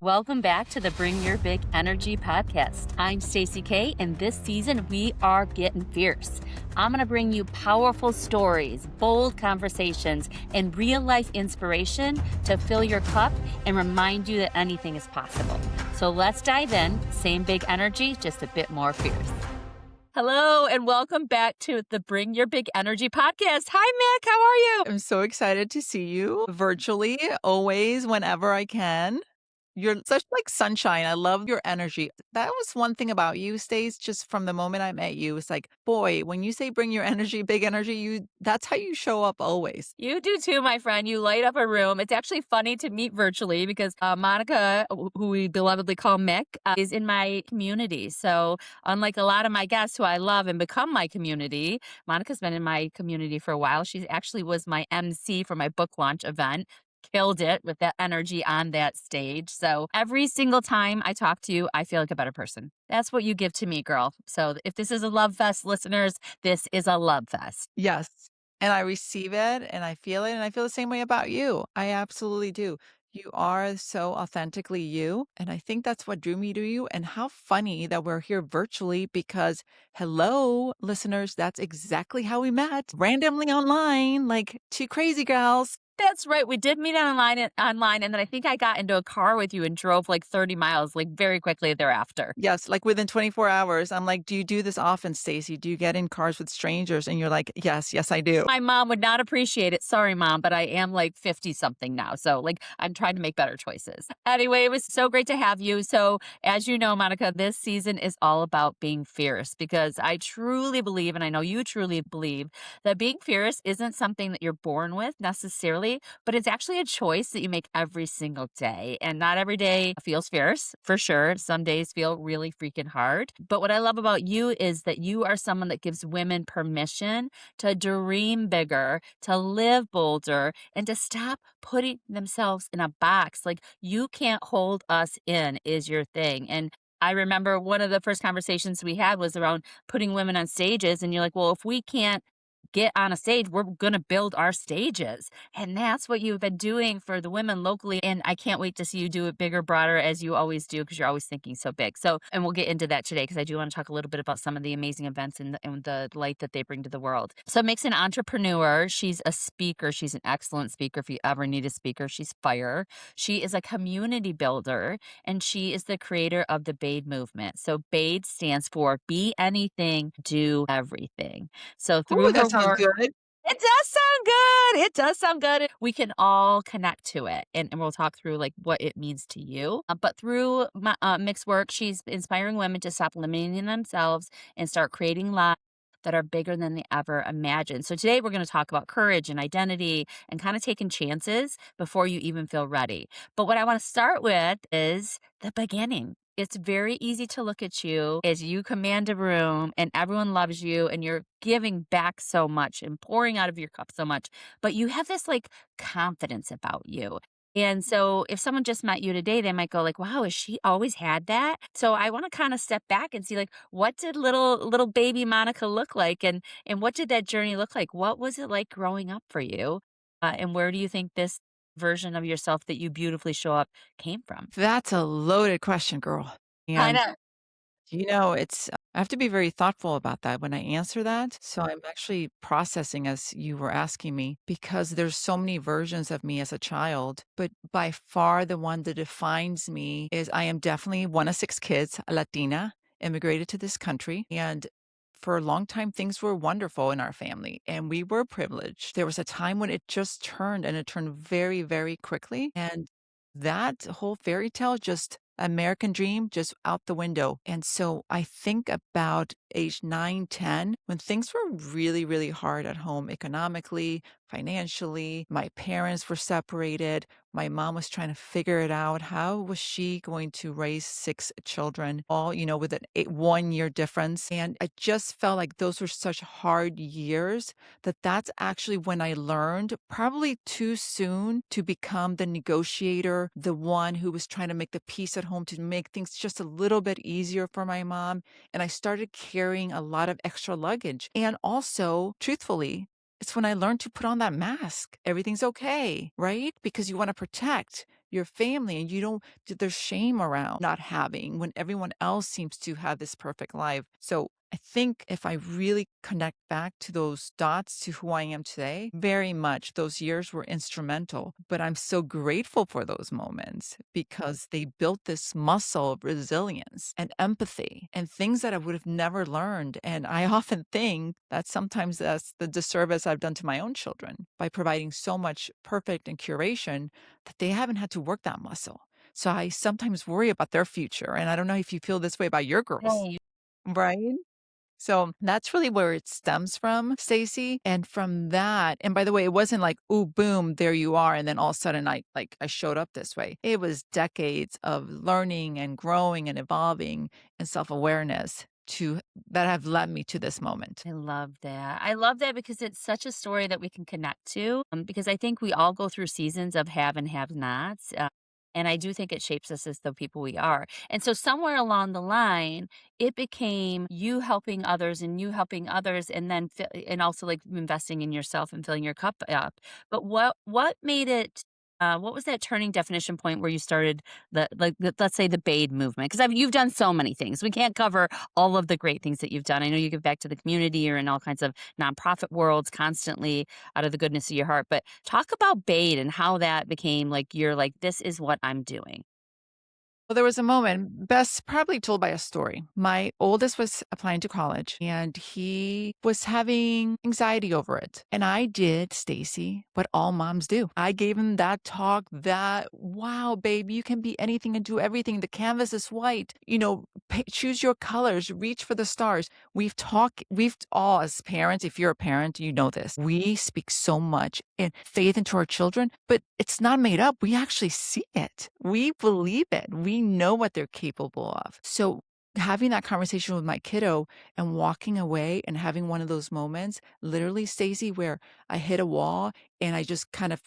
Welcome back to the Bring Your Big Energy podcast. I'm Stacey K, and this season we are getting fierce. I'm going to bring you powerful stories, bold conversations, and real life inspiration to fill your cup and remind you that anything is possible. So let's dive in. Same big energy, just a bit more fierce. Hello, and welcome back to the Bring Your Big Energy podcast. Hi, Mick. How are you? I'm so excited to see you virtually, always, whenever I can. You're such like sunshine. I love your energy. That was one thing about you, Stace, just from the moment I met you. It's like, boy, when you say bring your energy, big energy, that's how you show up always. You do too, my friend. You light up a room. It's actually funny to meet virtually because Monica, who we belovedly call Mick, is in my community. So, unlike a lot of my guests who I love and become my community, Monica's been in my community for a while. She actually was my MC for my book launch event. Killed it with that energy on that stage. So every single time I talk to you, I feel like a better person. That's what you give to me, girl. So if this is a love fest, listeners, this is a love fest. Yes. And I receive it and I feel it. And I feel the same way about you. I absolutely do. You are so authentically you. And I think that's what drew me to you. And how funny that we're here virtually because, hello, listeners, that's exactly how we met randomly online, like two crazy gals. That's right. We did meet online, and then I think I got into a car with you and drove like 30 miles, like very quickly thereafter. Yes, like within 24 hours. I'm like, "Do you do this often, Stacey? Do you get in cars with strangers?" And you're like, "Yes, yes, I do." My mom would not appreciate it. Sorry, mom, but I am like 50 something now. So, like, I'm trying to make better choices. Anyway, it was so great to have you. So, as you know, Monica, this season is all about being fierce because I truly believe, and I know you truly believe, that being fierce isn't something that you're born with necessarily, but it's actually a choice that you make every single day. And not every day feels fierce, for sure. Some days feel really freaking hard. But what I love about you is that you are someone that gives women permission to dream bigger, to live bolder, and to stop putting themselves in a box. Like, you can't hold us in, is your thing. And I remember one of the first conversations we had was around putting women on stages. And you're like, well, if we can't get on a stage, we're going to build our stages. And that's what you've been doing for the women locally. And I can't wait to see you do it bigger, broader, as you always do, because you're always thinking so big. So, and we'll get into that today because I do want to talk a little bit about some of the amazing events and the light that they bring to the world. So, Mick's an entrepreneur. She's a speaker. She's an excellent speaker. If you ever need a speaker, she's fire. She is a community builder, and she is the creator of the BADE movement. So, BADE stands for Be Anything, Do Everything. So Ooh, through that her sounds work, good. it does sound good. It does sound good. We can all connect to it, and we'll talk through like what it means to you. But through Mick's work, she's inspiring women to stop limiting themselves and start creating lives that are bigger than they ever imagined. So today we're going to talk about courage and identity and kind of taking chances before you even feel ready. But what I want to start with is the beginning. It's very easy to look at you as you command a room and everyone loves you and you're giving back so much and pouring out of your cup so much, but you have this like confidence about you. And so if someone just met you today, they might go like, wow, has she always had that? So I want to kind of step back and see like, what did little baby Monica look like? And what did that journey look like? What was it like growing up for you? And where do you think this version of yourself that you beautifully show up came from? That's a loaded question, girl. I And know. it's I have to be very thoughtful about that when I answer that. So I'm actually processing as you were asking me because there's so many versions of me as a child, but by far the one that defines me is I am definitely one of six kids, a Latina, immigrated to this country. And for a long time, things were wonderful in our family and we were privileged. There was a time when it just turned and it turned very, very quickly. And that whole fairy tale just American dream just out the window. And so I think about age 9, 10, when things were really, really hard at home economically, financially. My parents were separated. My mom was trying to figure it out. How was she going to raise six children, all, with an 1 year difference? And I just felt like those were such hard years that's actually when I learned, probably too soon, to become the negotiator, the one who was trying to make the peace at home to make things just a little bit easier for my mom. And I started carrying a lot of extra luggage. And also, truthfully, it's when I learned to put on that mask. Everything's okay, right? Because you want to protect. your family, and you don't there's shame around not having when everyone else seems to have this perfect life. So I think if I really connect back to those dots to who I am today, very much those years were instrumental. But I'm so grateful for those moments because they built this muscle of resilience and empathy and things that I would have never learned. And I often think that sometimes that's the disservice I've done to my own children by providing so much perfect and curation that they haven't had to work that muscle. So I sometimes worry about their future. And I don't know if you feel this way about your girls. Right. Right? So that's really where it stems from, Stacey. And from that, and by the way, it wasn't like, "Ooh, boom, there you are." And then all of a sudden I showed up this way. It was decades of learning and growing and evolving and self-awareness to that have led me to this moment. I love that. I love that because it's such a story that we can connect to. Because I think we all go through seasons of have and have nots. And I do think it shapes us as the people we are. And so somewhere along the line, it became you helping others and you helping others, and then and also like investing in yourself and filling your cup up. But what made it? What was that turning definition point where you started let's say the BADE movement? Because you've done so many things. We can't cover all of the great things that you've done. I know you give back to the community or in all kinds of nonprofit worlds constantly out of the goodness of your heart. But talk about BADE and how that became like you're like, this is what I'm doing. Well, there was a moment, best probably told by a story. My oldest was applying to college and he was having anxiety over it. And I did, Stacy, what all moms do. I gave him that talk that, wow, babe, you can be anything and do everything. The canvas is white. Choose your colors, reach for the stars. We've all, as parents, if you're a parent, you know this. We speak so much in faith into our children, but it's not made up. We actually see it. We believe it. We know what they're capable of. So having that conversation with my kiddo and walking away and having one of those moments, literally, Stacey, where I hit a wall and I just kind of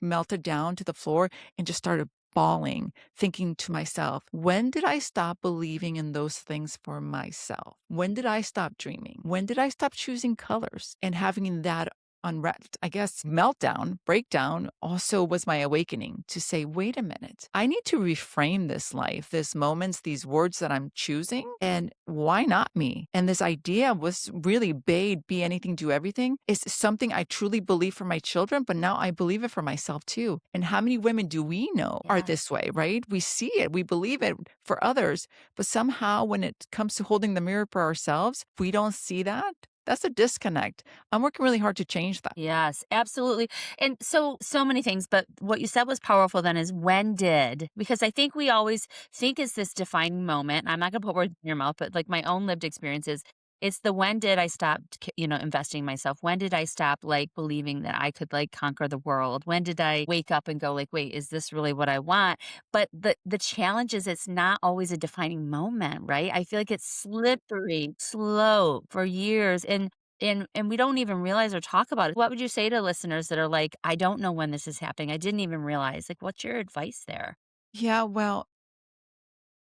melted down to the floor and just started bawling, thinking to myself, when did I stop believing in those things for myself? When did I stop dreaming? When did I stop choosing colors and having that unrest, I guess, meltdown, breakdown also was my awakening to say, wait a minute, I need to reframe this life, this moments, these words that I'm choosing, and why not me? And this idea was really BADE, be anything, do everything, is something I truly believe for my children, but now I believe it for myself too. And how many women do we know are Yes. this way, right? We see it, we believe it for others, but somehow when it comes to holding the mirror for ourselves, we don't see that. That's a disconnect. I'm working really hard to change that. Yes, absolutely. And so many things, but what you said was powerful then is when did, because I think we always think it's this defining moment. I'm not going to put words in your mouth, but like my own lived experience is it's the when did I stop, investing in myself? When did I stop like believing that I could like conquer the world? When did I wake up and go like, wait, is this really what I want? But the challenge is it's not always a defining moment, right? I feel like it's slippery slope for years. And we don't even realize or talk about it. What would you say to listeners that are like, "I don't know when this is happening. I didn't even realize." Like, what's your advice there? Yeah, well,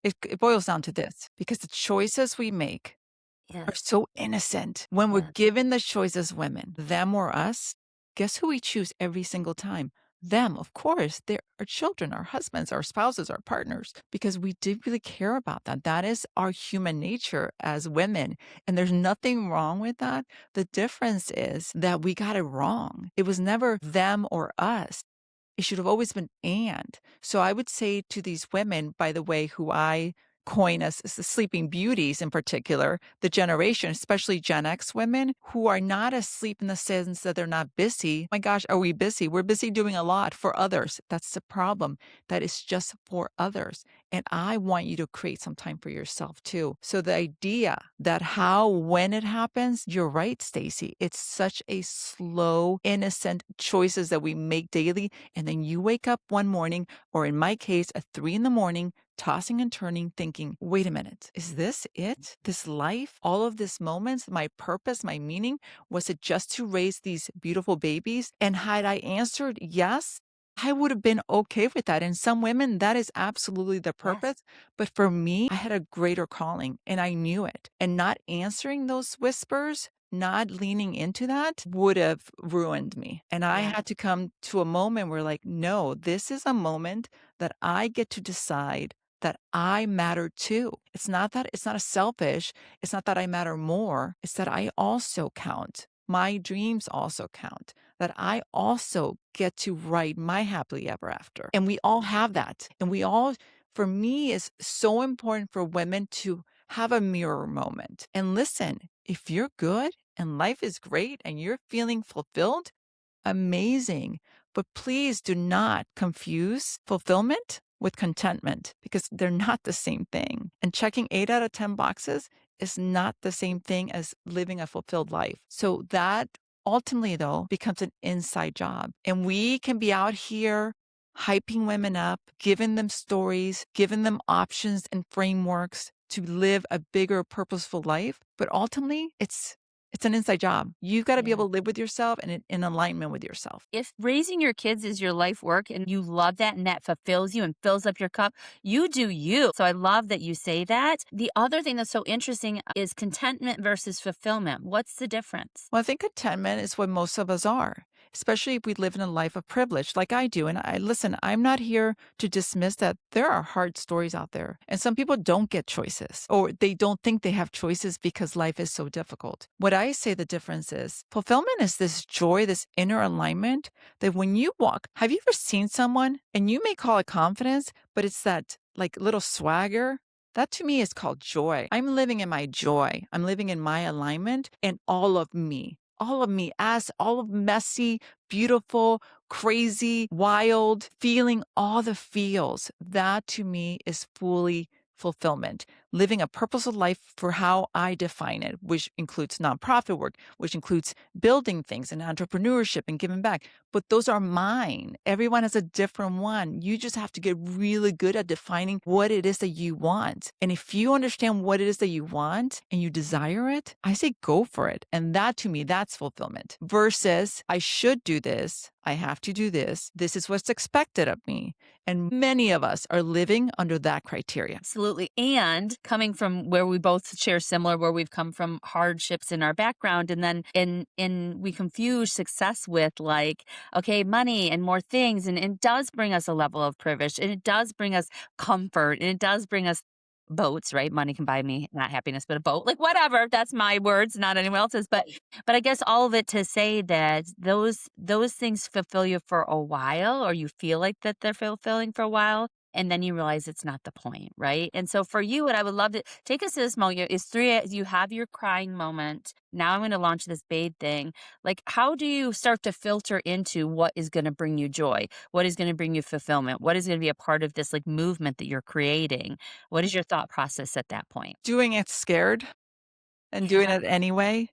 it boils down to this because the choices we make are Yes, so innocent. When we're yes. given the choice as women, them or us, guess who we choose every single time? Them, of course. They're our children, our husbands, our spouses, our partners, because we deeply care about that. That is our human nature as women. And there's nothing wrong with that. The difference is that we got it wrong. It was never them or us. It should have always been and. So I would say to these women, by the way, who I coin as the sleeping beauties in particular, the generation, especially Gen X women who are not asleep in the sense that they're not busy. My gosh, are we busy? We're busy doing a lot for others. That's the problem. That is just for others. And I want you to create some time for yourself too. So the idea that when it happens, you're right, Stacey. It's such a slow, innocent choices that we make daily. And then you wake up one morning, or in my case, at 3 in the morning, tossing and turning, thinking, wait a minute, is this it? This life, all of these moments, my purpose, my meaning, was it just to raise these beautiful babies? And had I answered yes, I would have been okay with that. And some women, that is absolutely the Yes. purpose. But for me, I had a greater calling and I knew it. And not answering those whispers not leaning into that would have ruined me. And I Yeah. had to come to a moment where, like, no, this is a moment that I get to decide that I matter too. It's not a selfish, it's not that I matter more, it's that I also count. My dreams also count, that I also get to write my happily ever after. And we all have that. And we all, for me, it's so important for women to have a mirror moment and listen. If you're good and life is great and you're feeling fulfilled, amazing. But please do not confuse fulfillment with contentment because they're not the same thing. And checking 8 out of 10 boxes is not the same thing as living a fulfilled life. So that ultimately, though, becomes an inside job. And we can be out here hyping women up, giving them stories, giving them options and frameworks to live a bigger, purposeful life. But ultimately, it's an inside job. You've gotta be Yeah. able to live with yourself and in alignment with yourself. If raising your kids is your life work and you love that and that fulfills you and fills up your cup, you do you. So I love that you say that. The other thing that's so interesting is contentment versus fulfillment. What's the difference? Well, I think contentment is what most of us are, especially if we live in a life of privilege like I do. And I listen, I'm not here to dismiss that there are hard stories out there. And some people don't get choices or they don't think they have choices because life is so difficult. What I say the difference is fulfillment is this joy, this inner alignment that when you walk, have you ever seen someone and you may call it confidence, but it's that like little swagger? That to me is called joy. I'm living in my joy. I'm living in my alignment and all of me as all of messy, beautiful, crazy, wild, feeling all the feels. That to me is fully fulfillment. Living a purposeful life for how I define it, which includes nonprofit work, which includes building things and entrepreneurship and giving back. But those are mine. Everyone has a different one. You just have to get really good at defining what it is that you want. And if you understand what it is that you want and you desire it, I say go for it. And that to me, that's fulfillment versus I should do this. I have to do this. This is what's expected of me. And many of us are living under that criteria. Absolutely. And coming from where we both share similar, where we've come from hardships in our background, and then in we confuse success with like, okay, money and more things. And it does bring us a level of privilege and it does bring us comfort and it does bring us boats, right? Money can buy me not happiness, but a boat. Like whatever. That's my words, not anyone else's. But I guess all of it to say that those things fulfill you for a while, or you feel like that they're fulfilling for a while, and then you realize it's not the point, right? And so for you, what I would love to take us to this moment is three. You have your crying moment. Now I'm going to launch this BADE thing. Like, how do you start to filter into what is going to bring you joy? What is going to bring you fulfillment? What is going to be a part of this like movement that you're creating? What is your thought process at that point? Doing it scared and doing Yeah. it anyway,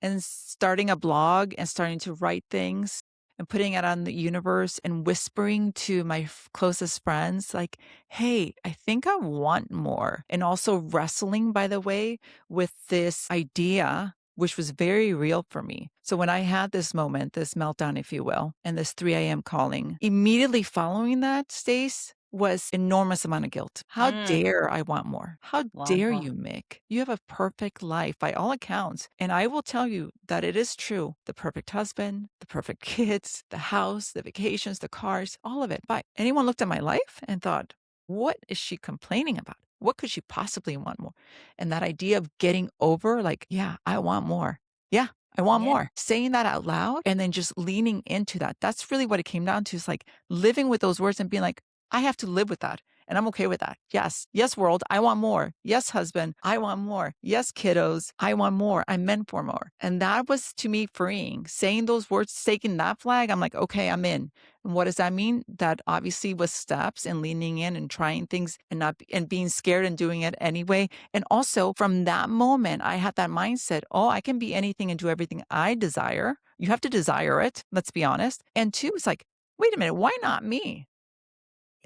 and starting a blog and starting to write things and putting it on the universe and whispering to my closest friends, like, hey, I think I want more. And also wrestling, by the way, with this idea, which was very real for me. So when I had this moment, this meltdown, if you will, and this 3 a.m. calling, immediately following that, Stace, was enormous amount of guilt. How Mm, dare I want more? How dare wonderful. you, Mick? You have a perfect life by all accounts. And I will tell you that it is true. The perfect husband, the perfect kids, the house, the vacations, the cars, all of it. But anyone looked at my life and thought, what is she complaining about? What could she possibly want more? And that idea of getting over, like, yeah, I want more. Yeah, I want Yeah. more. Saying that out loud and then just leaning into that. That's really what it came down to is like living with those words and being like, I have to live with that. And I'm okay with that. Yes. Yes, world. I want more. Yes, husband. I want more. Yes, kiddos. I want more. I'm meant for more. And that was to me freeing. Saying those words, taking that flag, I'm like, okay, I'm in. And what does that mean? That obviously was steps and leaning in and trying things and and being scared and doing it anyway. And also from that moment, I had that mindset, oh, I can be anything and do everything I desire. You have to desire it. Let's be honest. And two, it's like, wait a minute, why not me?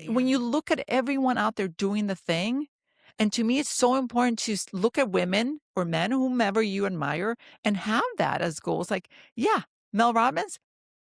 When Yeah. you look at everyone out there doing the thing, and to me, it's so important to look at women or men, whomever you admire, and have that as goals. Like, yeah, Mel Robbins,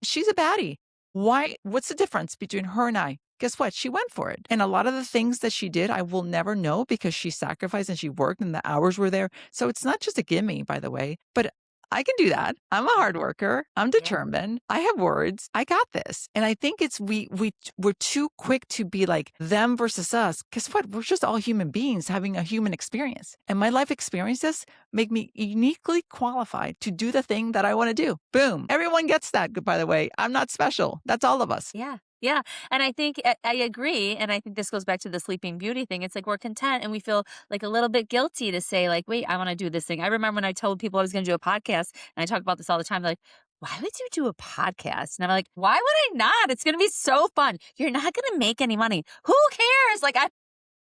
she's a baddie. Why? What's the difference between her and I? Guess what? She went for it. And a lot of the things that she did, I will never know because she sacrificed and she worked and the hours were there. So it's not just a gimme, by the way, but I can do that. I'm a hard worker. I'm Yeah. determined. I have words. I got this. And I think it's we're too quick to be like them versus us. Guess what? We're just all human beings having a human experience. And my life experiences make me uniquely qualified to do the thing that I want to do. Boom. Everyone gets that, by the way. I'm not special. That's all of us. Yeah. Yeah. And I think I agree. And I think this goes back to the Sleeping Beauty thing. It's like we're content and we feel like a little bit guilty to say, like, wait, I want to do this thing. I remember when I told people I was going to do a podcast, and I talk about this all the time. They're like, why would you do a podcast? And I'm like, why would I not? It's going to be so fun. You're not going to make any money. Who cares? Like,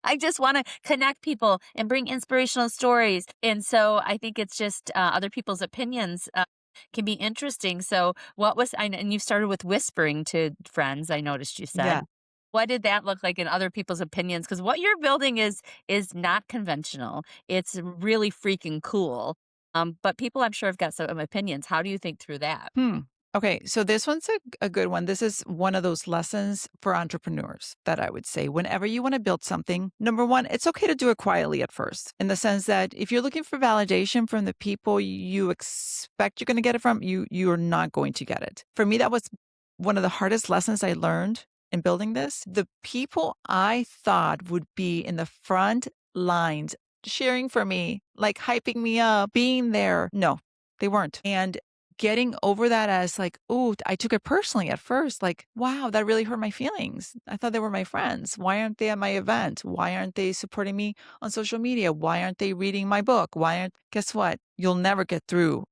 I just want to connect people and bring inspirational stories. And so I think it's just other people's opinions can be interesting. So, and you started with whispering to friends, I noticed you Yeah. said. What did that look like in other people's opinions? Because what you're building is not conventional. It's really freaking cool. But people, I'm sure, have got some opinions. How do you think through that? Hmm. Okay, so this one's a good one. This is one of those lessons for entrepreneurs that I would say whenever you want to build something, number one, it's okay to do it quietly at first, in the sense that if you're looking for validation from the people you expect you're going to get it from, you're not going to get it. For me, that was one of the hardest lessons I learned in building this. The people I thought would be in the front lines cheering for me, like hyping me up, being there. No, they weren't. And getting over that as like, oh, I took it personally at first, like, wow, that really hurt my feelings. I thought they were my friends. Why aren't they at my event? Why aren't they supporting me on social media? Why aren't they reading my book? Guess what? You'll never get through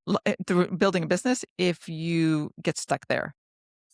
building a business if you get stuck there.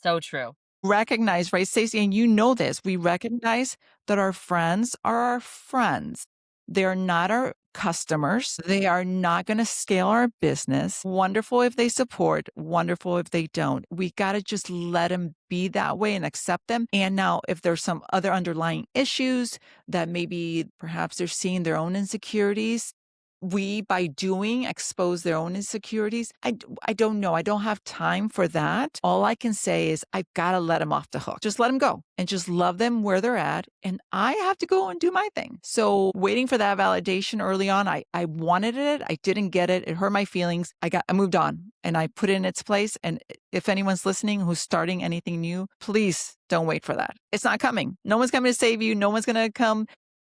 So true. Recognize, right, Stacey, and you know this, we recognize that our friends are our friends. They are not our customers. They are not going to scale our business. Wonderful if they support, wonderful if they don't. We got to just let them be that way and accept them. And now, if there's some other underlying issues that maybe perhaps they're seeing their own insecurities, we by doing expose their own insecurities. I don't know. I don't have time for that. All I can say is I've got to let them off the hook. Just let them go and just love them where they're at. And I have to go and do my thing. So waiting for that validation early on, I wanted it. I didn't get it. It hurt my feelings. I moved on and I put it in its place. And if anyone's listening who's starting anything new, please don't wait for that. It's not coming. No one's coming to save you. No one's going to come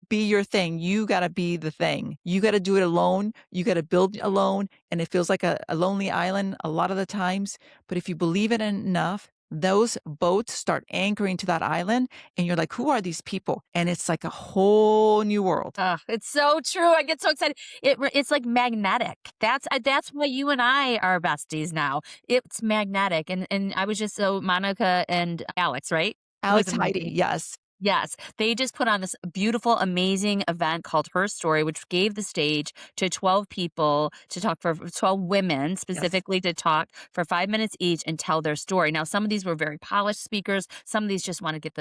be your thing. You got to be the thing. You got to do it alone. You got to build alone. And it feels like a lonely island a lot of the times. But if you believe it enough, those boats start anchoring to that island and you're like, who are these people? And it's like a whole new world. It's so true. I get so excited. It's like magnetic. That's why you and I are besties now. It's magnetic. And I was just so Monica and Alex, right? Was Alex it Heidi, Monica? yes. Yes, they just put on this beautiful, amazing event called Her Story, which gave the stage to 12 people to talk for 12 women Yes. specifically to talk for 5 minutes each and tell their story. Now, some of these were very polished speakers. Some of these just want to get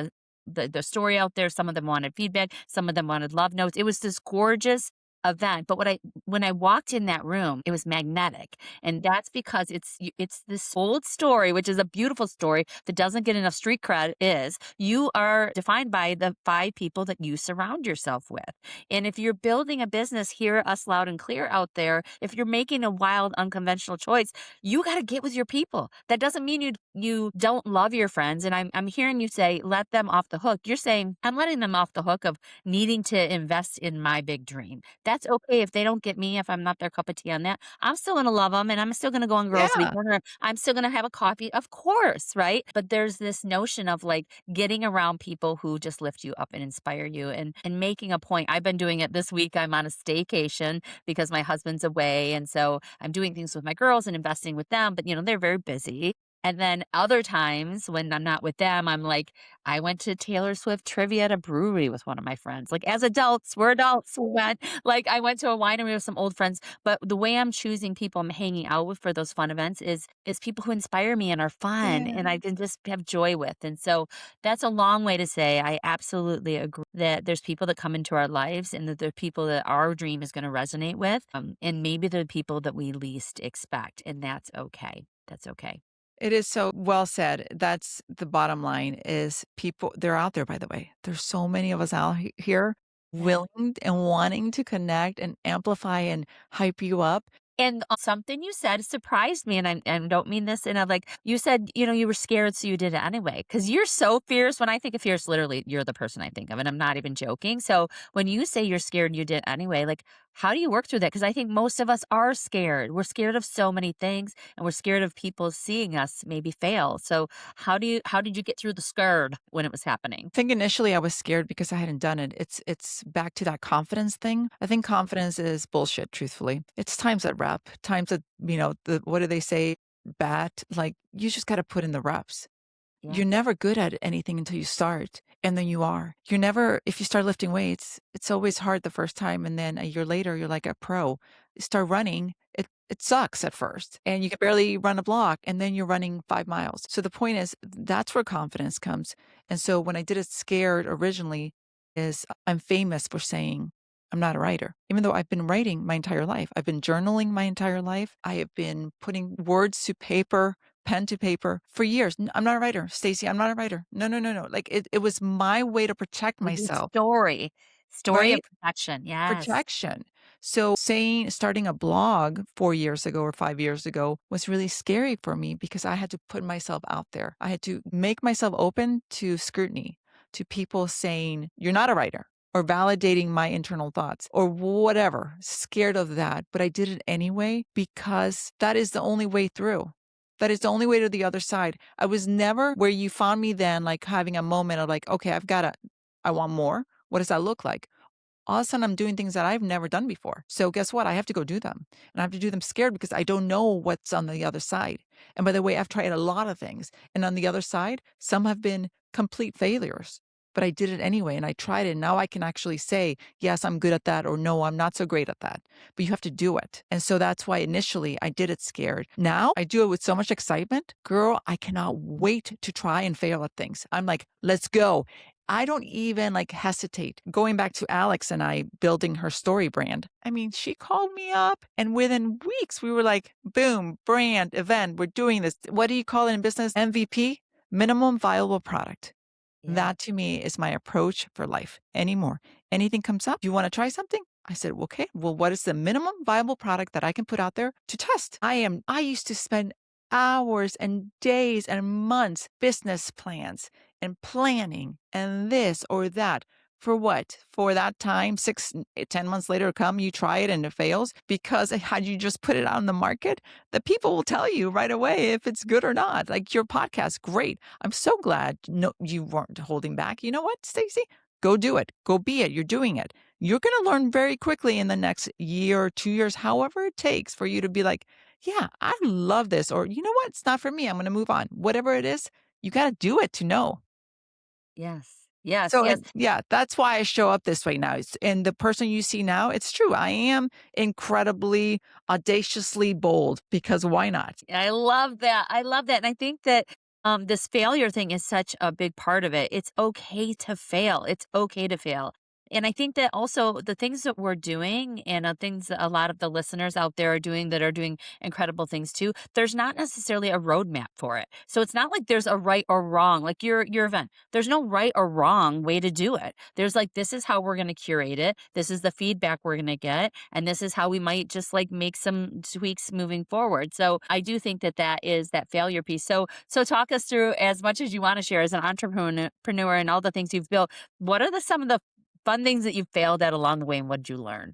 the story out there. Some of them wanted feedback. Some of them wanted love notes. It was this gorgeous event. But when I walked in that room, it was magnetic. And that's because it's this old story, which is a beautiful story that doesn't get enough street cred is you are defined by the 5 people that you surround yourself with. And if you're building a business, hear us loud and clear out there. If you're making a wild, unconventional choice, you got to get with your people. That doesn't mean you don't love your friends. And I'm hearing you say, let them off the hook. You're saying, I'm letting them off the hook of needing to invest in my big dream. That's okay if they don't get me, if I'm not their cup of tea on that. I'm still gonna love them and I'm still gonna go on girls' Yeah. weekend or I'm still gonna have a coffee, of course, right? But there's this notion of like getting around people who just lift you up and inspire you and making a point. I've been doing it this week. I'm on a staycation because my husband's away. And so I'm doing things with my girls and investing with them, but they're very busy. And then other times when I'm not with them, I'm like, I went to Taylor Swift trivia at a brewery with one of my friends. Like as adults, we're adults. We went, like I went to a winery with some old friends. But the way I'm choosing people I'm hanging out with for those fun events is people who inspire me and are fun Yeah. and I can just have joy with. And so that's a long way to say I absolutely agree that there's people that come into our lives and that there are people that our dream is going to resonate with. And maybe they're the people that we least expect. And that's okay. That's okay. It is so well said. That's the bottom line is people, they're out there, by the way. There's so many of us out here Yeah. willing and wanting to connect and amplify and hype you up. And something you said surprised me, and I don't mean this in a like, you said, you were scared, so you did it anyway. Because you're so fierce. When I think of fierce, literally, you're the person I think of, and I'm not even joking. So when you say you're scared and you did it anyway, like, how do you work through that? Because I think most of us are scared. We're scared of so many things, and we're scared of people seeing us maybe fail. So how did you get through the scared when it was happening? I think initially I was scared because I hadn't done it. It's back to that confidence thing. I think confidence is bullshit, truthfully. It's times at rep, times at, the what do they say? Bat, like you just got to put in the reps. You're Yes. never good at anything until you start, and then you are. You're never if you start lifting weights, it's always hard the first time, and then a year later, you're like a pro. You start running, it sucks at first, and you can barely run a block, and then you're running 5 miles. So the point is, that's where confidence comes, and so when I did it scared originally is I'm famous for saying, "I'm not a writer," even though I've been writing my entire life. I've been journaling my entire life. I have been putting words to paper, pen to paper for years. I'm not a writer, Stacey. I'm not a writer. No, no, no, no. Like it was my way to protect With your myself, story of right? protection. Yes. Protection. So starting a blog 4 years ago or 5 years ago was really scary for me because I had to put myself out there. I had to make myself open to scrutiny, to people saying, you're not a writer or validating my internal thoughts or whatever, scared of that. But I did it anyway because that is the only way through. That is the only way to the other side. I was never where you found me then, like having a moment of like, okay, I want more. What does that look like? All of a sudden I'm doing things that I've never done before. So guess what? I have to go do them. And I have to do them scared because I don't know what's on the other side. And by the way, I've tried a lot of things. And on the other side, some have been complete failures. But I did it anyway and I tried it. And now I can actually say, yes, I'm good at that, or no, I'm not so great at that. But you have to do it. And so that's why initially I did it scared. Now I do it with so much excitement. Girl, I cannot wait to try and fail at things. I'm like, let's go. I don't even like hesitate. Going back to Alex and I building her story brand. I mean, she called me up and within weeks we were like, boom, brand, event, we're doing this. What do you call it in business? MVP? Minimum viable product. Yeah. That to me is my approach for life anymore. Anything comes up, you want to try something? I said, okay, well, what is the minimum viable product that I can put out there to test? I used to spend hours and days and months business plans and planning and this or that. For what? For that time, 10 months later, come, you try it and it fails because had you just put it out in the market, the people will tell you right away if it's good or not. Like your podcast, great. I'm so glad no, you weren't holding back. You know what, Stacey? Go do it. Go be it. You're doing it. You're going to learn very quickly in the next year or 2 years, however it takes for you to be like, yeah, I love this. Or, you know what? It's not for me. I'm going to move on. Whatever it is, you got to do it to know. Yes. Yes. So, Yes. yeah, that's why I show up this way now. And the person you see now, it's true. I am incredibly audaciously bold because why not? I love that. I love that. And I think that this failure thing is such a big part of it. It's okay to fail. It's okay to fail. And I think that also the things that we're doing and things that a lot of the listeners out there are doing that are doing incredible things too, there's not necessarily a roadmap for it. So it's not like there's a right or wrong, like your event. There's no right or wrong way to do it. There's like, this is how we're going to curate it. This is the feedback we're going to get. And this is how we might just like make some tweaks moving forward. So I do think that that is that failure piece. So talk us through as much as you want to share as an entrepreneur and all the things you've built. What are some of the fun things that you failed at along the way, and what did you learn?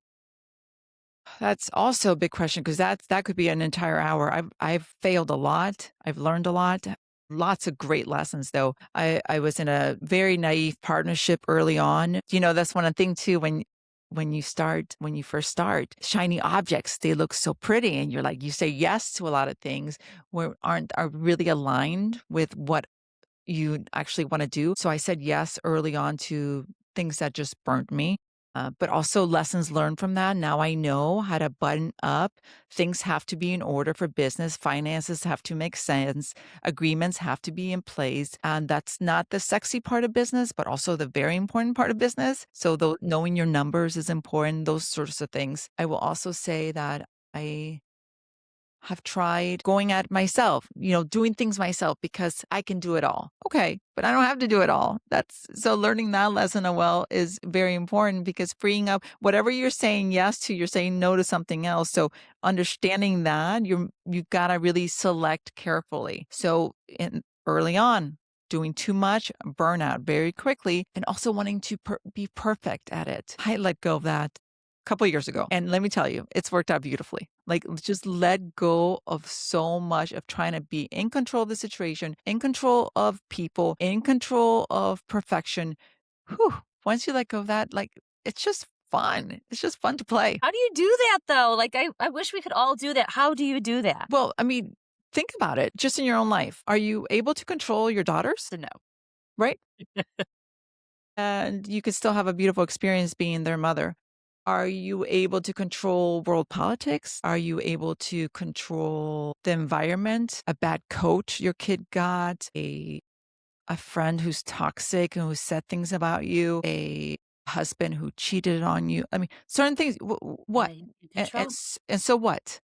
That's also a big question because that could be an entire hour. I've failed a lot. I've learned a lot. Lots of great lessons though. I was in a very naive partnership early on. That's one of the things too when you first start, shiny objects, they look so pretty and you're like you say yes to a lot of things where are really aligned with what you actually want to do. So I said yes early on to things that just burnt me. But also lessons learned from that. Now I know how to button up. Things have to be in order for business. Finances have to make sense. Agreements have to be in place. And that's not the sexy part of business, but also the very important part of business. So knowing your numbers is important, those sorts of things. I will also say that I Have tried going at myself, doing things myself because I can do it all. Okay, but I don't have to do it all. That's so learning that lesson as well is very important because freeing up whatever you're saying yes to, you're saying no to something else. So understanding that you gotta really select carefully. So in early on, doing too much, burnout very quickly, and also wanting to be perfect at it. I let go of that couple years ago. And let me tell you, it's worked out beautifully. Like just let go of so much of trying to be in control of the situation, in control of people, in control of perfection. Whew. Once you let go of that, like it's just fun. It's just fun to play. How do you do that though? Like, I wish we could all do that. How do you do that? Well, I mean, think about it just in your own life. Are you able to control your daughters? So no. Right? And you could still have a beautiful experience being their mother. Are you able to control world politics? Are you able to control the environment? A bad coach your kid got, a friend who's toxic and who said things about you, a husband who cheated on you. I mean, certain things. Yeah, What? you And control. and so what?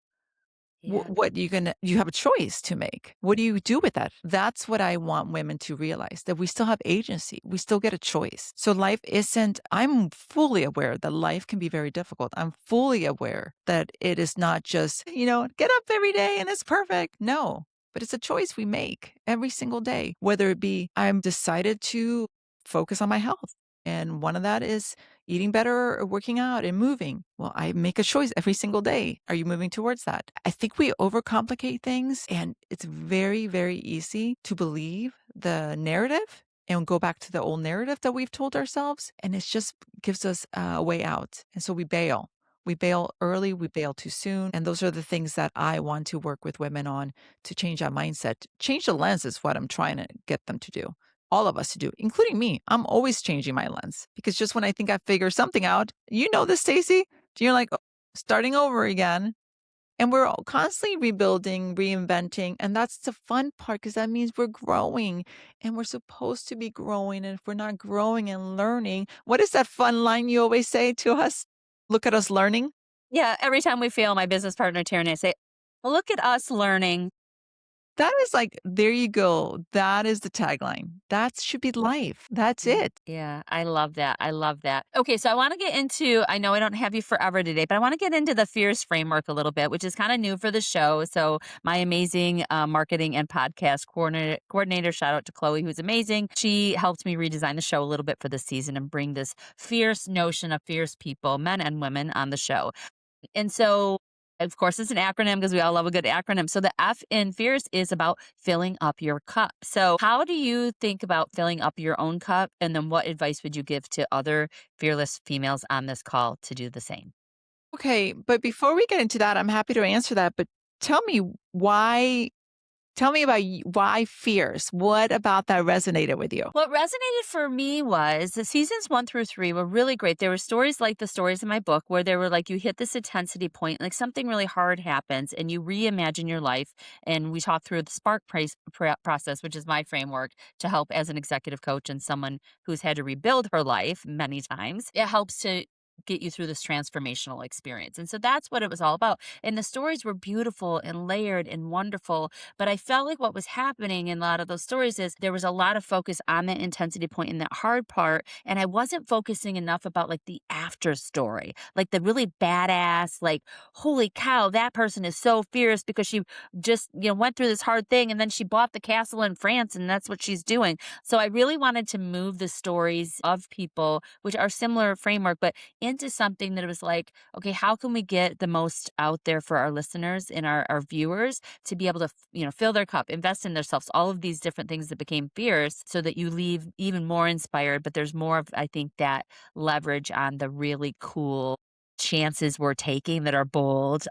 Yeah. What you have a choice to make. What do you do with that? That's what I want women to realize, that we still have agency. We still get a choice. So life isn't I'm fully aware that life can be very difficult. I'm fully aware that it is not just, get up every day and it's perfect. No. But it's a choice we make every single day, whether it be I'm decided to focus on my health. And one of that is eating better or working out and moving. Well, I make a choice every single day. Are you moving towards that? I think we overcomplicate things and it's very, very easy to believe the narrative and go back to the old narrative that we've told ourselves. And it just gives us a way out. And so we bail. We bail early, we bail too soon. And those are the things that I want to work with women on to change that mindset. Change the lens is what I'm trying to get them to do, all of us to do, including me. I'm always changing my lens because just when I think I figure something out, you know this, Stacey, you're like, "Oh, starting over again." And we're all constantly rebuilding, reinventing. And that's the fun part because that means we're growing and we're supposed to be growing. And if we're not growing and learning, what is that fun line you always say to us? Look at us learning. Yeah, every time we fail, my business partner Terry and I say, "Well, look at us learning." That is like, there you go. That is the tagline. That should be life. That's Mm. it. Yeah, I love that. I love that. Okay, so I want to get into, I know I don't have you forever today, but I want to get into the fears framework a little bit, which is kind of new for the show. So, my amazing marketing and podcast coordinator, shout out to Chloe, who's amazing. She helped me redesign the show a little bit for this season and bring this fierce notion of fierce people, men and women, on the show. And so, of course, it's an acronym because we all love a good acronym. So the F in fierce is about filling up your cup. So how do you think about filling up your own cup? And then what advice would you give to other fearless females on this call to do the same? Okay, but before we get into that, I'm happy to answer that, but tell me why tell me about why fears? What about that resonated with you? What resonated for me was the seasons 1 through 3 were really great. There were stories like the stories in my book where they were like, you hit this intensity point, like something really hard happens and you reimagine your life. And we talked through the spark process, which is my framework to help as an executive coach and someone who's had to rebuild her life many times. It helps to get you through this transformational experience. And so that's what it was all about. And the stories were beautiful and layered and wonderful, but I felt like what was happening in a lot of those stories is there was a lot of focus on that intensity point and that hard part. And I wasn't focusing enough about like the after story, like the really badass, like, holy cow, that person is so fierce because she just, went through this hard thing and then she bought the castle in France and that's what she's doing. So I really wanted to move the stories of people, which are similar framework, but into something that was like, okay, how can we get the most out there for our listeners and our viewers to be able to, fill their cup, invest in themselves, all of these different things that became fears so that you leave even more inspired. But there's more of, I think, that leverage on the really cool chances we're taking that are bold,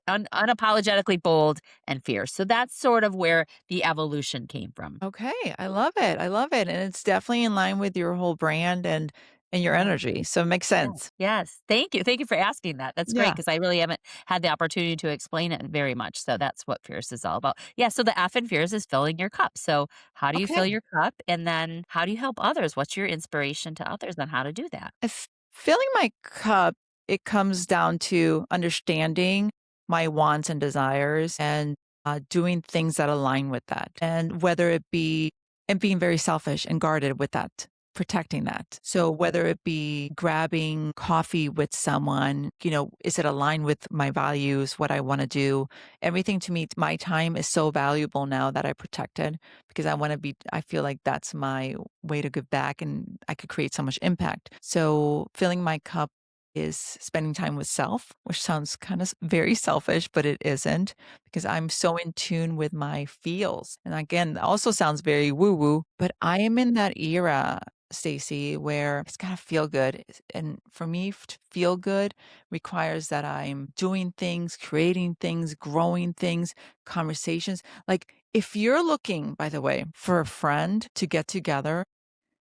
unapologetically bold and fierce. So that's sort of where the evolution came from. Okay, I love it. I love it. And it's definitely in line with your whole brand and your Yeah. energy. So it makes Yeah. sense. Yes. Thank you. Thank you for asking that. That's great Yeah. because I really haven't had the opportunity to explain it very much. So that's what Fierce is all about. Yeah. So the F in Fierce is filling your cup. So how do you fill Okay. your cup? And then how do you help others? What's your inspiration to others on how to do that? If filling my cup, it comes down to understanding. my wants and desires and doing things that align with that. And whether it be, and being very selfish and guarded with that, protecting that. So whether it be grabbing coffee with someone, is it aligned with my values, what I want to do? Everything to me, my time is so valuable now that I protect it because I feel like that's my way to give back and I could create so much impact. So filling my cup is spending time with self, which sounds kind of very selfish, but it isn't because I'm so in tune with my feels. And again, also sounds very woo woo, but I am in that era, Stacey, where it's gotta feel good. And for me to feel good requires that I'm doing things, creating things, growing things, conversations. Like if you're looking, by the way, for a friend to get together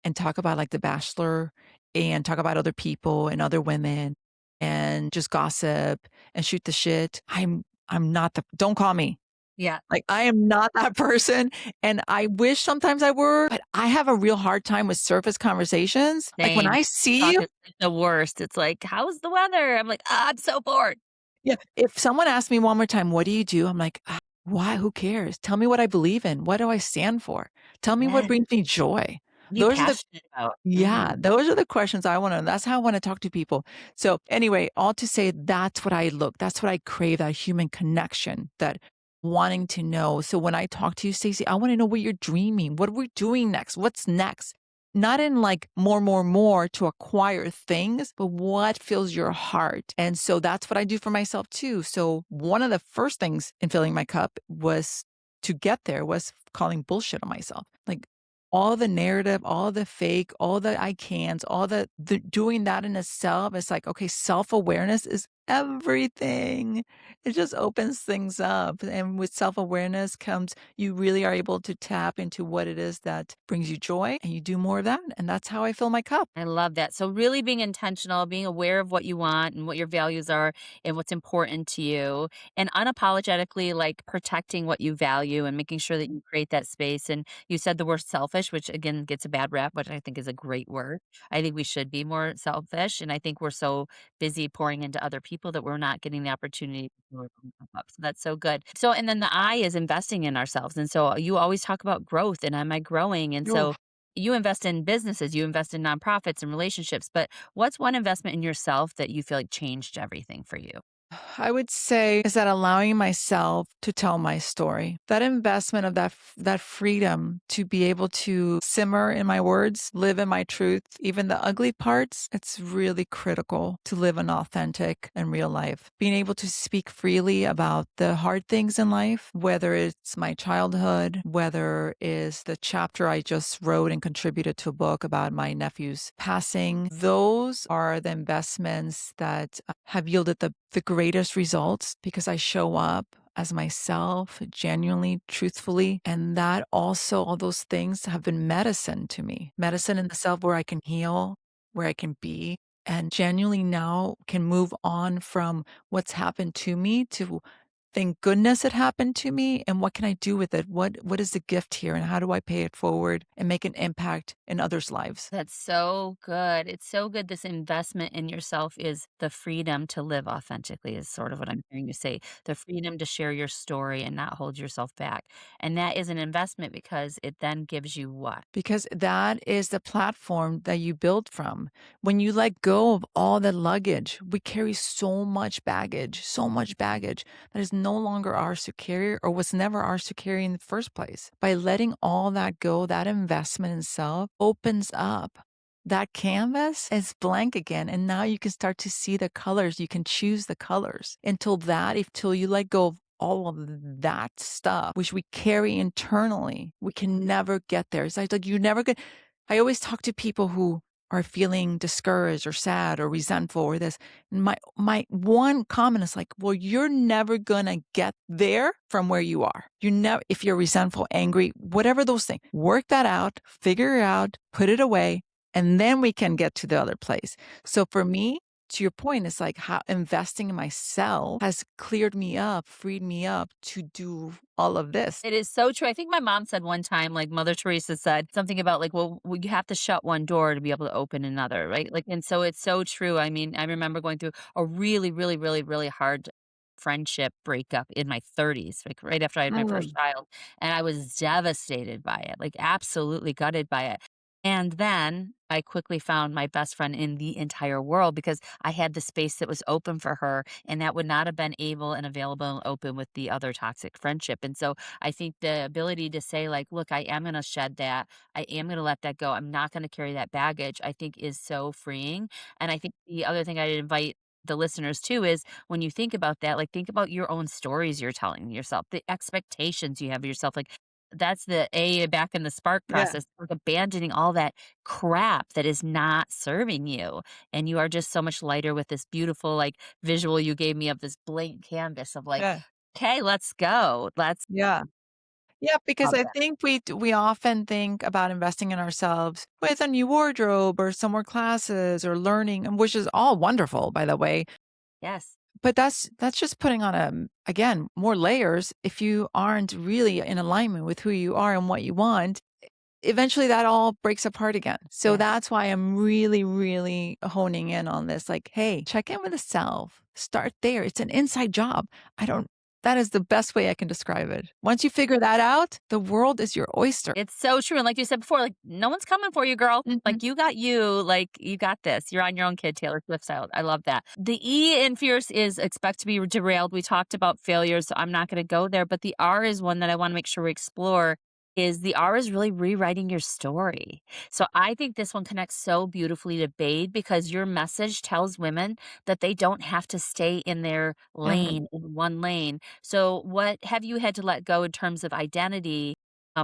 and talk about like The Bachelor and talk about other people and other women and just gossip and shoot the shit. I'm not the don't call me. Yeah, Like I am not that person and I wish sometimes I were, but I have a real hard time with surface conversations. Like when same. I see Talk you, is like the worst. It's like, "How's the weather?" I'm like, "Ah, I'm so bored." yeah, if someone asks me one more time, "What do you do?" I'm like, why? Who cares? Tell me what I believe in. What do I stand for? Tell me what Yeah. brings me joy." What are you Those are the passionate about? Yeah, Mhm. those are the questions I wanna that's how I wanna talk to people. So, anyway, all to say that's what I crave, that human connection, that wanting to know. So when I talk to you, Stacey, I wanna know what you're dreaming. What are we doing next? What's next? Not in like more to acquire things, but what fills your heart? And so that's what I do for myself too. So one of the first things in filling my cup was to get there was calling bullshit on myself. Like all the narrative, all the fake, all the I cans, all the doing that in itself, it's like, okay, self-awareness is everything. It just opens things up. And with self-awareness comes you really are able to tap into what it is that brings you joy and you do more of that. And that's how I fill my cup. I love that. So really being intentional, being aware of what you want and what your values are and what's important to you and unapologetically like protecting what you value and making sure that you create that space. And you said the word selfish, which again gets a bad rap, which I think is a great word. I think we should be more selfish. And I think we're so busy pouring into other people that we're not getting the opportunity to fill our own cup up. So that's so good. So, and then the I is investing in ourselves. And so you always talk about growth and am I growing? And Ooh. so you invest in businesses, you invest in nonprofits and relationships, but what's one investment in yourself that you feel like changed everything for you? I would say is that allowing myself to tell my story. That investment of that freedom to be able to simmer in my words, live in my truth, even the ugly parts, it's really critical to live an authentic and real life. Being able to speak freely about the hard things in life, whether it's my childhood, whether is the chapter I just wrote and contributed to a book about my nephew's passing. Those are the investments that have yielded the greatest results because I show up as myself, genuinely, truthfully. And that also, all those things have been medicine to me. Medicine in the self where I can heal, where I can be, and genuinely now can move on from what's happened to me to thank goodness it happened to me and what can I do with it? What is the gift here and how do I pay it forward and make an impact in others' lives? That's so good. It's so good. This investment in yourself is the freedom to live authentically, is sort of what I'm hearing you say. The freedom to share your story and not hold yourself back. And that is an investment because it then gives you what? Because that is the platform that you build from. When you let go of all the luggage, we carry so much baggage that is no longer ours to carry or was never ours to carry in the first place. By letting all that go, that investment in self opens up. That canvas is blank again. And now you can start to see the colors. You can choose the colors. Until you let go of all of that stuff, which we carry internally, we can never get there. It's like you never get. I always talk to people who are feeling discouraged or sad or resentful or this. And my one comment is like, well, you're never gonna get there from where you are. You never if you're resentful, angry, whatever those things, work that out, figure it out, put it away, and then we can get to the other place. So for me, to your point, it's like how investing in myself has cleared me up, freed me up to do all of this. It is so true. I think my mom said one time, like Mother Teresa said something about like, well, you have to shut one door to be able to open another, right? Like, and so it's so true. I mean, I remember going through a really, really, really, really hard friendship breakup in my 30s, like right after I had my first Mm. child. And I was devastated by it, like absolutely gutted by it. And then I quickly found my best friend in the entire world because I had the space that was open for her, and that would not have been able and available and open with the other toxic friendship. And so I think the ability to say, like, look, I am going to shed that. I am going to let that go. I'm not going to carry that baggage, I think is so freeing. And I think the other thing I'd invite the listeners to is when you think about that, like think about your own stories you're telling yourself, the expectations you have of yourself. Like that's the A back in the spark Yeah, process, like abandoning all that crap that is not serving you. And you are just so much lighter with this beautiful, like visual you gave me of this blank canvas of like, yeah, okay, let's go. Let's yeah. Yeah, because love I that. think we often think about investing in ourselves with a new wardrobe or some more classes or learning, and which is all wonderful, by the way. Yes. But that's just putting on, again, more layers if you aren't really in alignment with who you are and what you want. Eventually, that all breaks apart again. So Yes. that's why I'm really, really honing in on this. Like, hey, check in with the self. Start there. It's an inside job. I don't, that is the best way I can describe it. Once you figure that out, the world is your oyster. It's so true, and like you said before, like, no one's coming for you, girl. Mhm. Like, like, you got this. You're on your own kid, Taylor Swift style. I love that. The E in fierce is expect to be derailed. We talked about failures, so I'm not gonna go there, but the R is one that I wanna make sure we explore, is the R is really rewriting your story. So I think this one connects so beautifully to BADE because your message tells women that they don't have to stay in their Mhm. lane, in one lane. So what have you had to let go in terms of identity,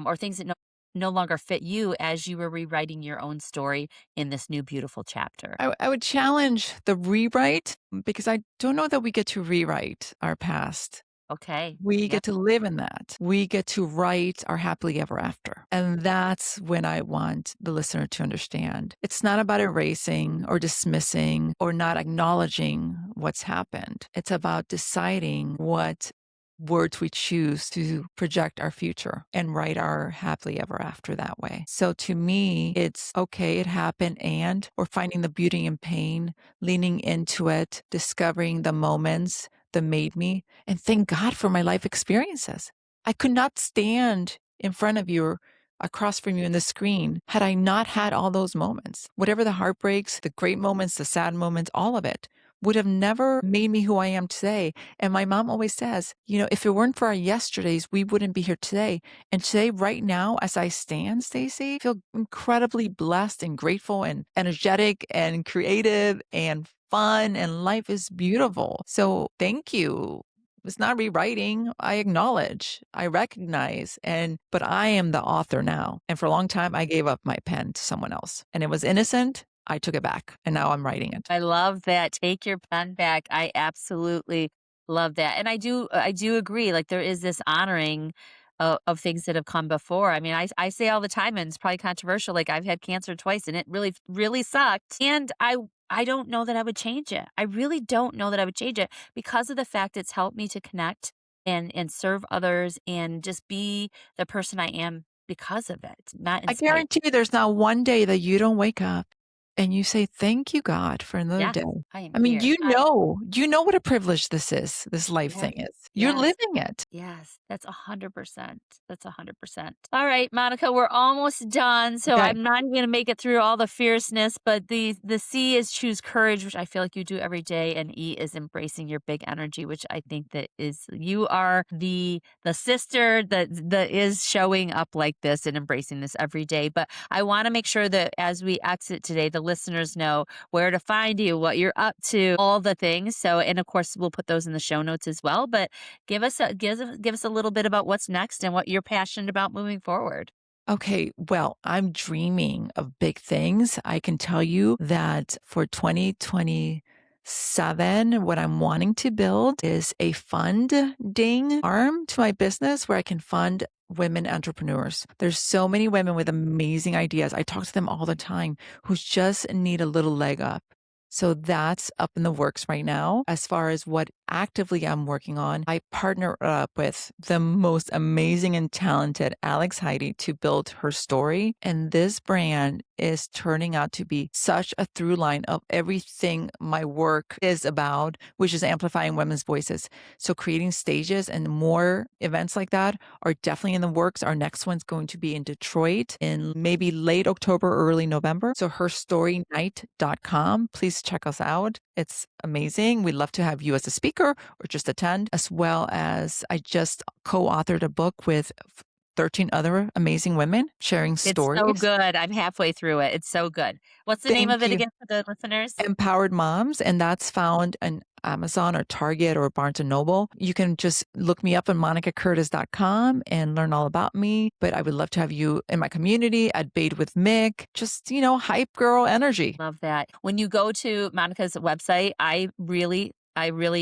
or things that no longer fit you as you were rewriting your own story in this new beautiful chapter? I would challenge the rewrite because I don't know that we get to rewrite our past. Okay. We Yep. get to live in that. We get to write our happily ever after. And that's when I want the listener to understand. It's not about erasing or dismissing or not acknowledging what's happened. It's about deciding what words we choose to project our future and write our happily ever after that way. So to me, it's okay, it happened, and we're finding the beauty in pain, leaning into it, discovering the moments that made me, and thank God for my life experiences. I could not stand in front of you or across from you in the screen had I not had all those moments. Whatever the heartbreaks, the great moments, the sad moments, all of it would have never made me who I am today. And my mom always says, if it weren't for our yesterdays, we wouldn't be here today. And today, right now, as I stand, Stacey, I feel incredibly blessed and grateful and energetic and creative and fun, and life is beautiful. So thank you. It's not rewriting. I acknowledge, I recognize, but I am the author now. And for a long time, I gave up my pen to someone else, and it was innocent. I took it back, and now I'm writing it. I love that. Take your pen back. I absolutely love that. And I do agree. Like there is this honoring of things that have come before. I mean, I say all the time, and it's probably controversial. Like I've had cancer twice, and it really really sucked. And I don't know that I would change it. I really don't know that I would change it because of the fact it's helped me to connect and serve others and just be the person I am because of it. Not in I spite. guarantee you there's not one day that you don't wake up and you say, "Thank you, God, for another Yes, day." I am I mean, here. you know what a privilege this is, this life Yes. thing is. You're Yes. living it. Yes, that's 100%. That's 100%. All right, Monica, we're almost done. So Okay. I'm not even gonna make it through all the fierceness, but the C is choose courage, which I feel like you do every day, and E is embracing your big energy, which I think that is you are the sister that is showing up like this and embracing this every day. But I want to make sure that as we exit today, the listeners know where to find you, what you're up to, all the things. So, and of course, we'll put those in the show notes as well. But give us a little bit about what's next and what you're passionate about moving forward. Okay, well, I'm dreaming of big things. I can tell you that for 2027, what I'm wanting to build is a funding arm to my business where I can fund women entrepreneurs. There's so many women with amazing ideas. I talk to them all the time who just need a little leg up. So that's up in the works right now. As far as what actively I'm working on, I partner up with the most amazing and talented Alex Heidi to build her story. And this brand is turning out to be such a through line of everything my work is about, which is amplifying women's voices. So creating stages and more events like that are definitely in the works. Our next one's going to be in Detroit in maybe late October, early November. So herstorynight.com. Please check us out. It's amazing. We'd love to have you as a speaker or just attend, as well as I just co-authored a book with 13 other amazing women sharing It's so stories. good. I'm halfway through it. It's so good. What's the name of Thank it you. again for the listeners? Empowered Moms, and that's found on Amazon or Target or Barnes& and Noble. You can just look me up on monicacurtis.com and learn all about me, but I would love to have you in my community at BADE with Mick. Just, hype girl energy. Love that. When you go to Monica's website, I really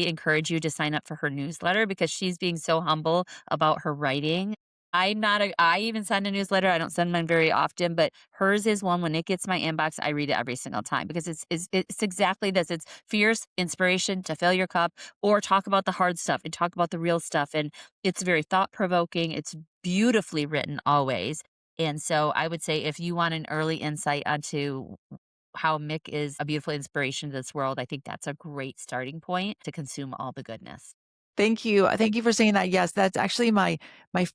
encourage you to sign up for her newsletter because she's being so humble about her writing. I even send a newsletter. I don't send mine very often, but hers is one when it gets my inbox, I read it every single time because it's exactly this. It's fierce inspiration to fill your cup or talk about the hard stuff and talk about the real stuff. And it's very thought provoking. It's beautifully written always. And so I would say if you want an early insight onto how Mick is a beautiful inspiration to this world, I think that's a great starting point to consume all the goodness. Thank you. Thank you for saying that. Yes, that's actually my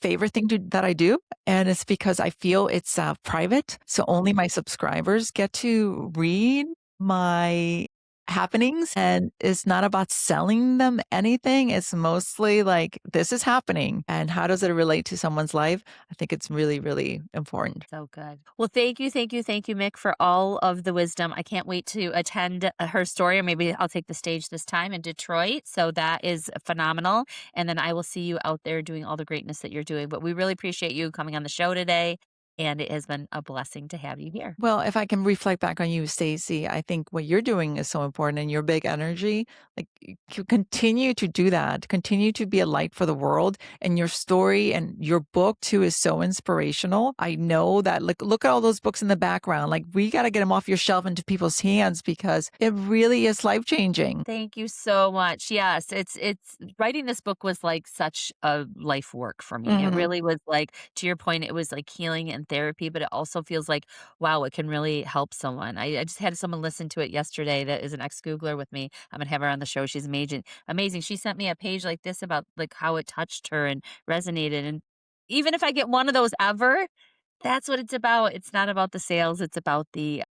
favorite thing that I do, and it's because I feel it's private, so only my subscribers get to read my happenings, and it's not about selling them anything. It's mostly like this is happening, and how does it relate to someone's life? I think it's really, really important. So good. Well, thank you, Mick, for all of the wisdom. I can't wait to attend her story, or maybe I'll take the stage this time in Detroit. So that is phenomenal. And then I will see you out there doing all the greatness that you're doing. But we really appreciate you coming on the show today. And it has been a blessing to have you here. Well, if I can reflect back on you, Stacey, I think what you're doing is so important and your big energy. Like you continue to do that, continue to be a light for the world. And your story and your book too is so inspirational. I know that like look at all those books in the background. Like we got to get them off your shelf into people's hands because it really is life changing. Thank you so much. Yes, it's writing this book was like such a life work for me. It Mhm. really was like to your point, it was like healing and therapy, but it also feels like, wow, it can really help someone. I just had someone listen to it yesterday that is an ex-Googler with me. I'm gonna have her on the show. She's amazing. Amazing. She sent me a page like this about like how it touched her and resonated. And even if I get one of those ever, that's what it's about. It's not about the sales. It's about the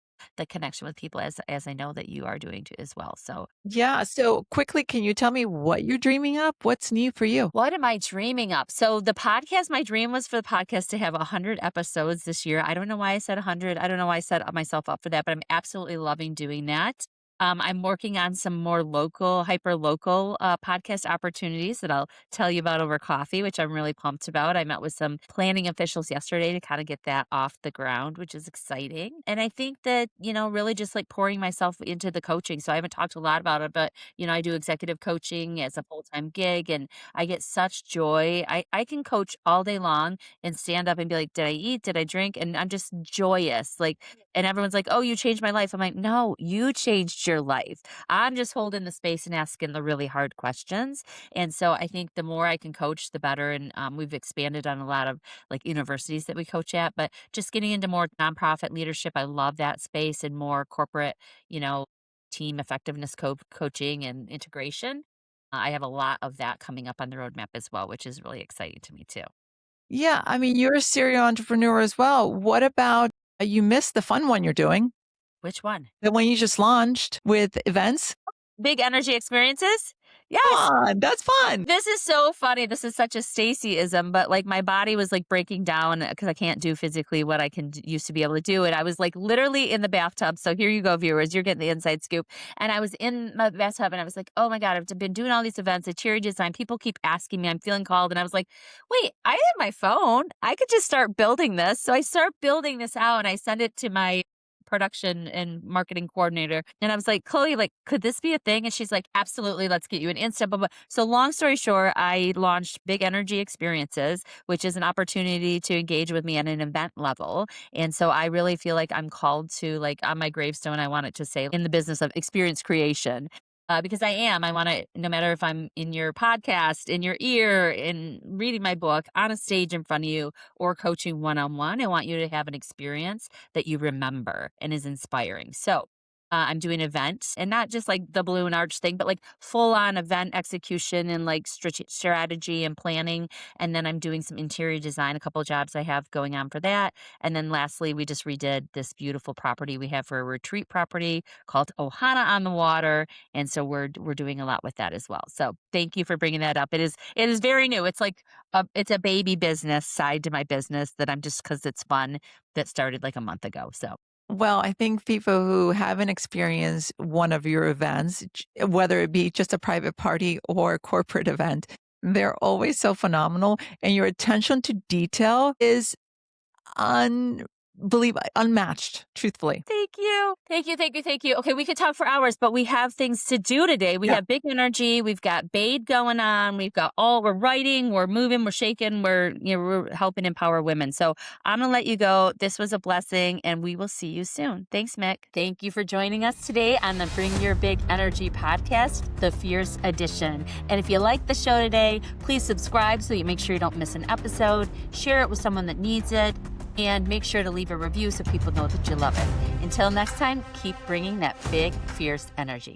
connection with people as I know that you are doing too as well. So Yeah. So quickly, can you tell me what you're dreaming up? What's new for you? what am I dreaming up? So the podcast, my dream was for the podcast to have 100 episodes this year. I don't know why I said 100. I don't know why I set myself up for that, but I'm absolutely loving doing that. I'm working on some more local, hyper local podcast opportunities that I'll tell you about over coffee, which I'm really pumped about. I met with some planning officials yesterday to kind of get that off the ground, which is exciting. And I think that, really just like pouring myself into the coaching. So I haven't talked a lot about it, but, I do executive coaching as a full time gig and I get such joy. I can coach all day long and stand up and be like, did I eat? Did I drink? And I'm just joyous. Like, and everyone's like, "Oh, you changed my life." I'm like, "No, you changed your life. I'm just holding the space and asking the really hard questions." And so I think the more I can coach, the better. And we've expanded on a lot of like universities that we coach at, but just getting into more nonprofit leadership, I love that space and more corporate, you know, team effectiveness coaching and integration. I have a lot of that coming up on the roadmap as well, which is really exciting to me too. Yeah, I mean, you're a serial entrepreneur as well. What about you missed the fun one you're doing, Which one? the one you just launched with events? Big energy experiences? Come Yes. on, that's fun. This is so funny. This is such a Stacyism, but like my body was like breaking down because I can't do physically what I used to be able to do. And I was like literally in the bathtub. So here you go, viewers. You're getting the inside scoop. And I was in my bathtub and I was like, oh my God, I've been doing all these events, interior design. People keep asking me, I'm feeling called. And I was like, wait, I have my phone. I could just start building this. So I start building this out and I send it to my production and marketing coordinator. And I was like, Chloe, like, could this be a thing? And she's like, absolutely. Let's get you an Insta. Blah, blah. So long story short, I launched Big Energy Experiences, which is an opportunity to engage with me at an event level. And so I really feel like I'm called to, like, on my gravestone, I want it to say in the business of experience creation. Because I am. I want to, no matter if I'm in your podcast, in your ear, in reading my book, on a stage in front of you, or coaching one on one, I want you to have an experience that you remember and is inspiring. So, I'm doing events and not just like the balloon arch thing, but like full on event execution and like strategy and planning. And then I'm doing some interior design, a couple of jobs I have going on for that. And then lastly, we just redid this beautiful property we have for a retreat property called Ohana on the Water, and so we're doing a lot with that as well. So thank you for bringing that up. It is very new. It's like it's a baby business side to my business that I'm just because it's fun that started like a month ago. So Well, I think people who haven't experienced one of your events, whether it be just a private party or a corporate event, they're always so phenomenal. And your attention to detail is unmatched, truthfully. thank you. Thank you. Thank you. Thank you. Okay, we could talk for hours, but we have things to do today. We Yeah. have big energy. We've got BADE going on. We're writing, we're moving, we're shaking, we're helping empower women. So I'm going to let you go. This was a blessing, and we will see you soon. Thanks, Mick. Thank you for joining us today on the Bring Your Big Energy podcast, the Fierce Edition. And if you like the show today, please subscribe so you make sure you don't miss an episode. Share it with someone that needs it. And make sure to leave a review so people know that you love it. Until next time, keep bringing that big, fierce energy.